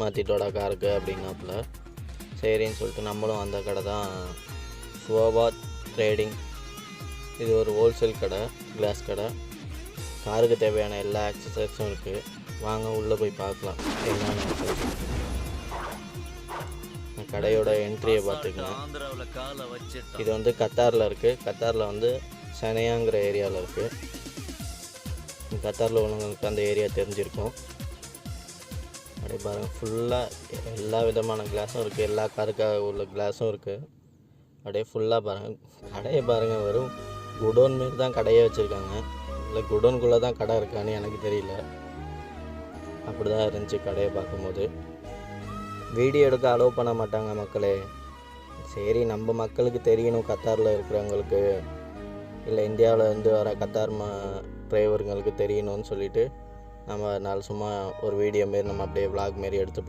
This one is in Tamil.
மாற்றிட்டோட காருக்கு அப்படின்னாப்புல. சரின்னு சொல்லிட்டு நம்மளும் அந்த கடை தான் ஷோபா ட்ரேடிங். இது ஒரு ஹோல்சேல் கடை, கிளாஸ் கடை. காருக்கு தேவையான எல்லா ஆக்சசரிஸும் இருக்குது. வாங்க உள்ளே போய் பார்க்கலாம் என்னென்ன. கடையோட என்ட்ரியை பார்த்துக்கலாம். இது வந்து கத்தாரில் இருக்குது. கத்தாரில் வந்து சனையாங்கிற ஏரியாவில் இருக்குது. கத்தாரில் உள்ளவங்களுக்கு அந்த ஏரியா தெரிஞ்சிருக்கும். அப்படியே பாருங்கள், ஃபுல்லாக எல்லா விதமான கிளாஸும் இருக்குது. எல்லா காருக்காக உள்ள கிளாஸும் இருக்குது. அப்படியே ஃபுல்லாக பாருங்கள், கடையை பாருங்கள். வெறும் குடோன் மாரி தான் கடையே வச்சுருக்காங்க. இல்லை குடோனுக்குள்ளே தான் கடை இருக்கான்னு எனக்கு தெரியல. அப்படி தான் இருந்துச்சு கடையை பார்க்கும்போது. வீடியோ எடுக்க அலோவ் பண்ண மாட்டாங்க மக்களே. சரி, நம்ம மக்களுக்கு தெரியணும், கத்தாரில் இருக்கிறவங்களுக்கு இல்லை இந்தியாவில் இருந்து வர கத்தார் டிரைவருங்களுக்கு தெரியணும்னு சொல்லிவிட்டு நம்ம சும்மா ஒரு வீடியோ மாரி நம்ம அப்படியே விளாக் மாரி எடுத்து